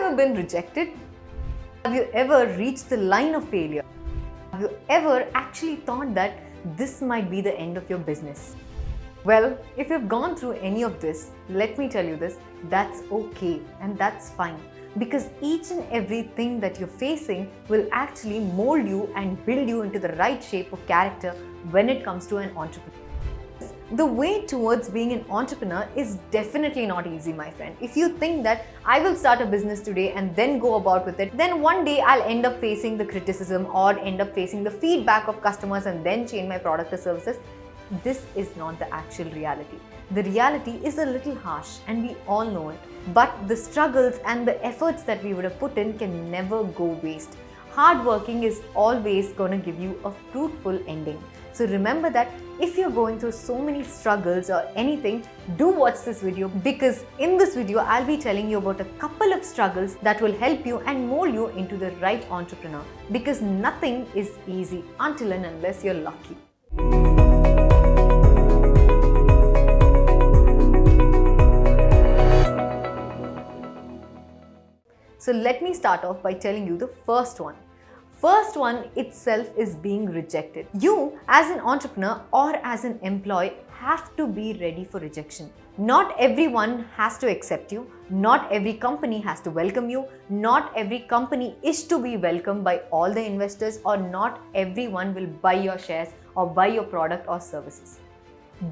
ever been rejected? Have you ever reached the line of failure? Have you ever actually thought that this might be the end of your business? Well, if you've gone through any of this, let me tell you this, that's okay and that's fine. Because each and everything that you're facing will actually mold you and build you into the right shape of character when it comes to an entrepreneur. The way towards being an entrepreneur is definitely not easy, my friend. If you think that I will start a business today and then go about with it, then one day I'll end up facing the criticism or end up facing the feedback of customers and then change my product or services. This is not the actual reality. The reality is a little harsh and we all know it. But the struggles and the efforts that we would have put in can never go waste. Hard working is always going to give you a fruitful ending. So remember that if you're going through so many struggles or anything, do watch this video, because in this video I'll be telling you about a couple of struggles that will help you and mold you into the right entrepreneur, because nothing is easy until and unless you're lucky. So let me start off by telling you the first one. First one itself is being rejected. You as an entrepreneur or as an employee have to be ready for rejection. Not everyone has to accept you. Not every company has to welcome you. Not every company is to be welcomed by all the investors, or not everyone will buy your shares or buy your product or services.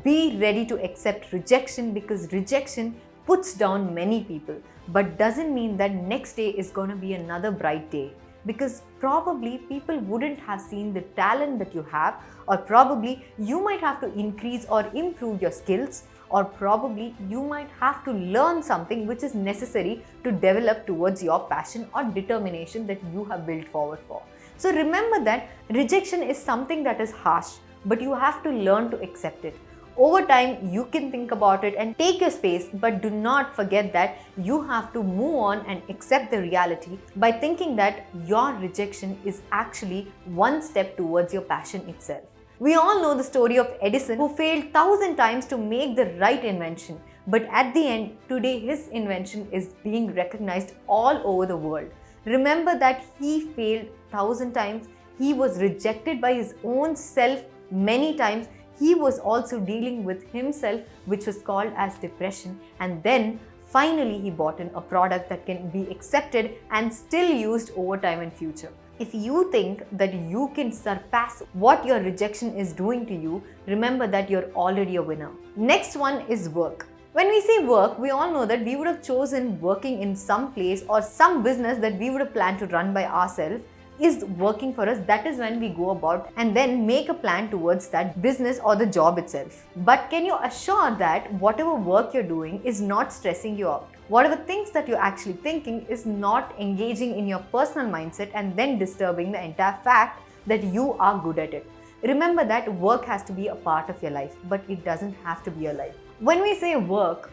Be ready to accept rejection, because rejection puts down many people, but doesn't mean that next day is going to be another bright day. Because probably people wouldn't have seen the talent that you have, or probably you might have to increase or improve your skills, or probably you might have to learn something which is necessary to develop towards your passion or determination that you have built forward for. So remember that rejection is something that is harsh, but you have to learn to accept it. Over time, you can think about it and take your space, but do not forget that you have to move on and accept the reality by thinking that your rejection is actually one step towards your passion itself. We all know the story of Edison, who failed 1,000 times to make the right invention, but at the end, today his invention is being recognized all over the world. Remember that he failed 1,000 times, he was rejected by his own self many times. He was also dealing with himself, which was called as depression, and then finally he bought in a product that can be accepted and still used over time in future. If you think that you can surpass what your rejection is doing to you, remember that you're already a winner. Next one is work. When we say work, we all know that we would have chosen working in some place or some business that we would have planned to run by ourselves is working for us. That is when we go about and then make a plan towards that business or the job itself. But can you assure that whatever work you're doing is not stressing you out? Whatever things that you're actually thinking is not engaging in your personal mindset and then disturbing the entire fact that you are good at it. Remember that work has to be a part of your life, but it doesn't have to be your life. When we say work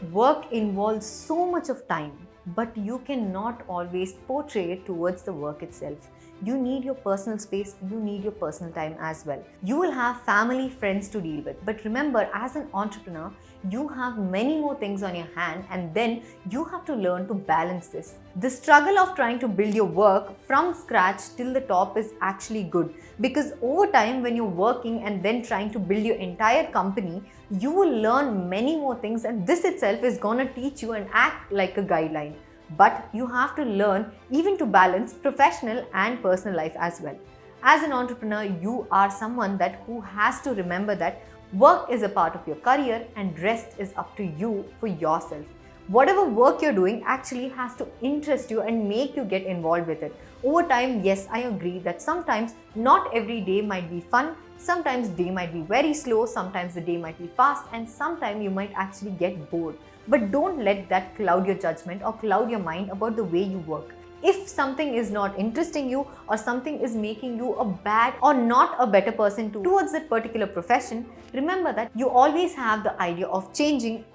involves so much of time, but you cannot always portray it towards the work itself. You need your personal space, you need your personal time as well. You will have family, friends to deal with. But remember, as an entrepreneur, you have many more things on your hand, and then you have to learn to balance this. The struggle of trying to build your work from scratch till the top is actually good, because over time when you're working and then trying to build your entire company, you will learn many more things, and this itself is going to teach you and act like a guideline. But you have to learn even to balance professional and personal life as well. As an entrepreneur, you are someone who has to remember that work is a part of your career and rest is up to you for yourself. Whatever work you're doing actually has to interest you and make you get involved with it. Over time, yes, I agree that sometimes not every day might be fun, sometimes day might be very slow, sometimes the day might be fast, and sometimes you might actually get bored. But don't let that cloud your judgment or cloud your mind about the way you work. If something is not interesting you, or something is making you a bad or not a better person towards that particular profession, remember that you always have the idea of changing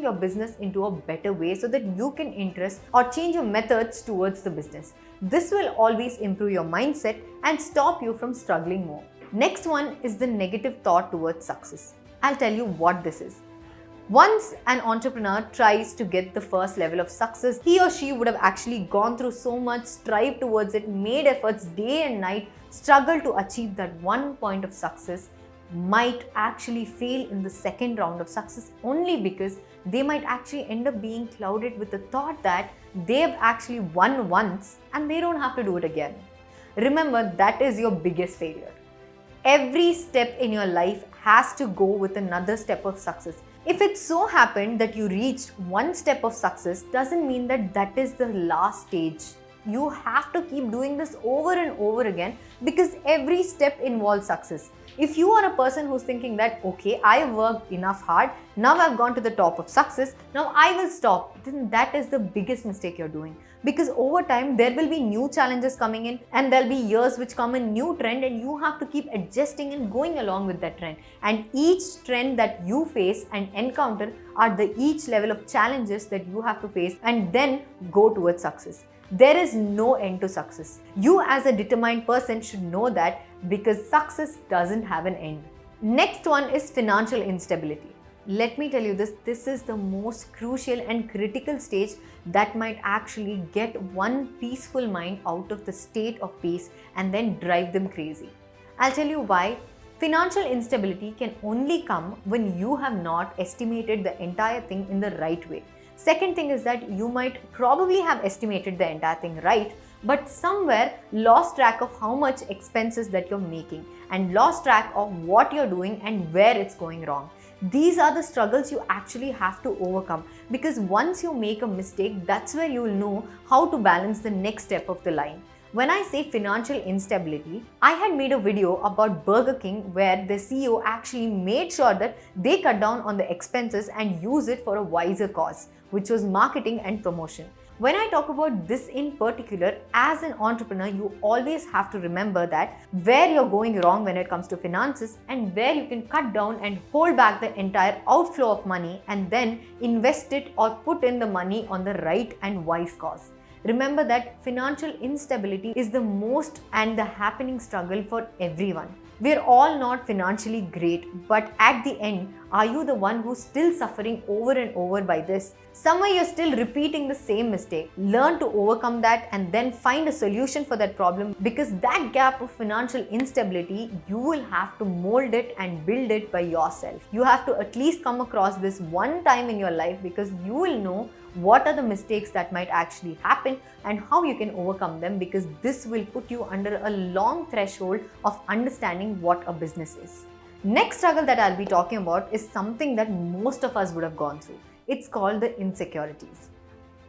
your business into a better way so that you can interest or change your methods towards the business. This will always improve your mindset and stop you from struggling more. Next one is the negative thought towards success. I'll tell you what this is. Once an entrepreneur tries to get the first level of success, he or she would have actually gone through so much, strived towards it, made efforts day and night, struggled to achieve that one point of success, might actually fail in the second round of success only because they might actually end up being clouded with the thought that they've actually won once and they don't have to do it again. Remember, that is your biggest failure. Every step in your life has to go with another step of success. If it so happened that you reached one step of success, doesn't mean that that is the last stage. You have to keep doing this over and over again because every step involves success. If you are a person who's thinking that, okay, I have worked enough hard, now I've gone to the top of success, now I will stop, then that is the biggest mistake you're doing. Because over time, there will be new challenges coming in and there'll be years which come in new trend and you have to keep adjusting and going along with that trend. And each trend that you face and encounter are the each level of challenges that you have to face and then go towards success. There is no end to success. You as a determined person should know that because success doesn't have an end. Next one is financial instability. Let me tell you this is the most crucial and critical stage that might actually get one peaceful mind out of the state of peace and then drive them crazy. I'll tell you why. Financial instability can only come when you have not estimated the entire thing in the right way. Second thing is that you might probably have estimated the entire thing right, but somewhere lost track of how much expenses that you're making and lost track of what you're doing and where it's going wrong. These are the struggles you actually have to overcome because once you make a mistake, that's where you will know how to balance the next step of the line. When I say financial instability, I had made a video about Burger King where the CEO actually made sure that they cut down on the expenses and use it for a wiser cause, which was marketing and promotion. When I talk about this in particular, as an entrepreneur, you always have to remember that where you're going wrong when it comes to finances and where you can cut down and hold back the entire outflow of money and then invest it or put in the money on the right and wise cause. Remember that financial instability is the most and the happening struggle for everyone. We're all not financially great, but at the end, are you the one who's still suffering over and over by this? Somewhere you're still repeating the same mistake. Learn to overcome that and then find a solution for that problem because that gap of financial instability, you will have to mold it and build it by yourself. You have to at least come across this one time in your life because you will know what are the mistakes that might actually happen and how you can overcome them because this will put you under a long threshold of understanding what a business is. Next struggle that I'll be talking about is something that most of us would have gone through. It's called the insecurities.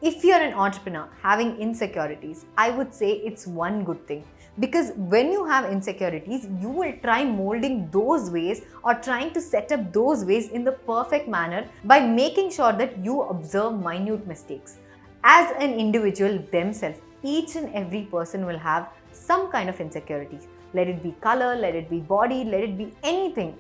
If you're an entrepreneur having insecurities, I would say it's one good thing. Because when you have insecurities, you will try molding those ways or trying to set up those ways in the perfect manner by making sure that you observe minute mistakes. As an individual themselves, each and every person will have some kind of insecurities. Let it be color, let it be body, let it be anything.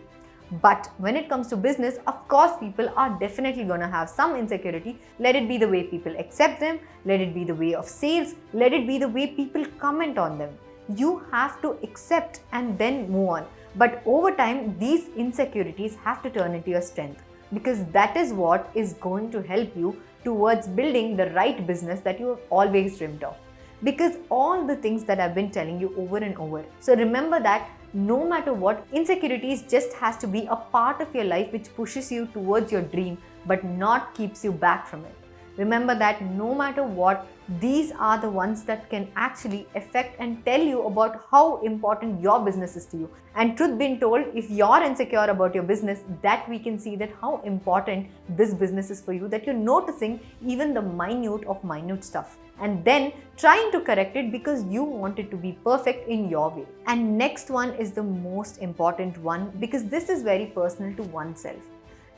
But when it comes to business, of course, people are definitely going to have some insecurity. Let it be the way people accept them, let it be the way of sales, let it be the way people comment on them. You have to accept and then move on. But over time, these insecurities have to turn into your strength because that is what is going to help you towards building the right business that you have always dreamed of. Because all the things that I've been telling you over and over. So remember that no matter what, insecurities just has to be a part of your life which pushes you towards your dream but not keeps you back from it. Remember that no matter what, these are the ones that can actually affect and tell you about how important your business is to you. And truth being told, if you're insecure about your business, that we can see that how important this business is for you, that you're noticing even the minute of minute stuff and then trying to correct it because you want it to be perfect in your way. And next one is the most important one because this is very personal to oneself.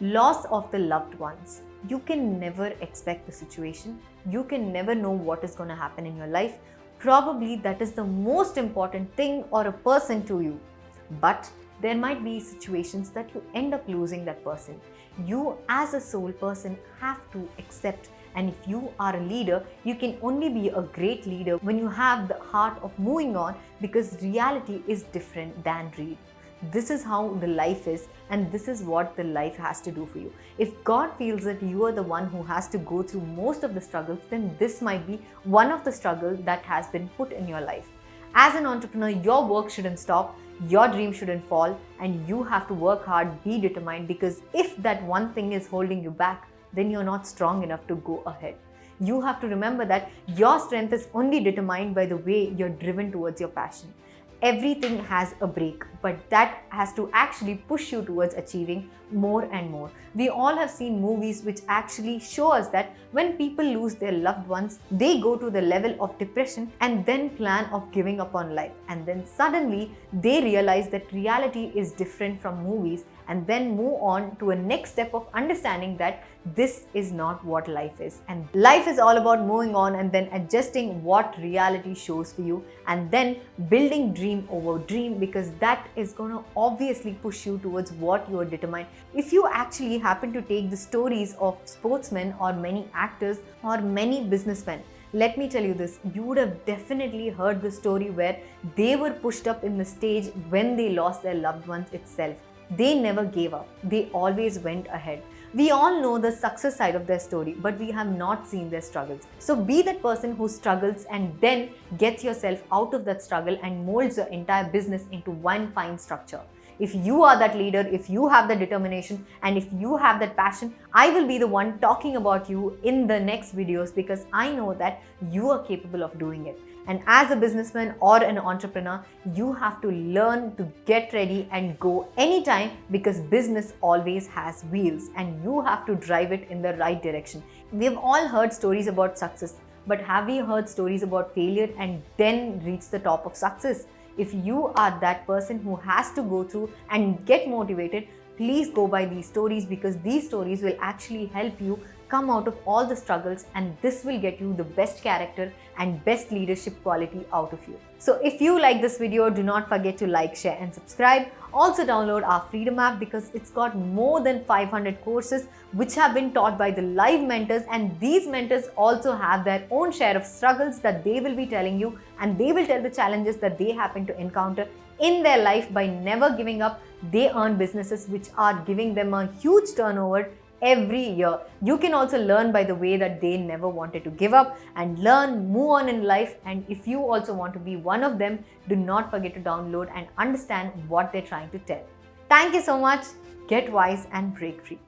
Loss of the loved ones. You can never expect the situation. You can never know what is going to happen in your life. Probably that is the most important thing or a person to you. But there might be situations that you end up losing that person. You as a sole person have to accept, and if you are a leader, you can only be a great leader when you have the heart of moving on because reality is different than dream. this is how the life is and this is what the life has to do for you. If God feels that you are the one who has to go through most of the struggles, then this might be one of the struggles that has been put in your life. As an entrepreneur, your work shouldn't stop, your dream shouldn't fall, and you have to work hard, be determined, because if that one thing is holding you back, then you're not strong enough to go ahead. You have to remember that your strength is only determined by the way you're driven towards your passion. Everything has a break, but that has to actually push you towards achieving more and more. We all have seen movies which actually show us that when people lose their loved ones, they go to the level of depression and then plan of giving up on life. And then suddenly they realize that reality is different from movies, and then move on to a next step of understanding that this is not what life is. And life is all about moving on and then adjusting what reality shows for you, and then building dream over dream, because that is going to obviously push you towards what you are determined. If you actually happen to take the stories of sportsmen or many actors or many businessmen, let me tell you this, you would have definitely heard the story where they were pushed up in the stage when they lost their loved ones itself. They never gave up. They always went ahead. We all know the success side of their story, but we have not seen their struggles. So be that person who struggles and then gets yourself out of that struggle and molds your entire business into one fine structure. If you are that leader, if you have the determination, and if you have that passion, I will be the one talking about you in the next videos, because I know that you are capable of doing it. And as a businessman or an entrepreneur, you have to learn to get ready and go anytime, because business always has wheels and you have to drive it in the right direction. We've all heard stories about success, but have we heard stories about failure and then reach the top of success? If you are that person who has to go through and get motivated, please go by these stories, because these stories will actually help you come out of all the struggles, and this will get you the best character and best leadership quality out of you. So if you like this video, do not forget to like, share and subscribe. Also download our Freedom app, because it's got more than 500 courses which have been taught by the live mentors, and these mentors also have their own share of struggles that they will be telling you, and they will tell the challenges that they happen to encounter in their life. By never giving up, they earn businesses which are giving them a huge turnover every year. You can also learn by the way that they never wanted to give up and learn, move on in life. And if you also want to be one of them, do not forget to download and understand what they're trying to tell. Thank you so much. Get wise and break free.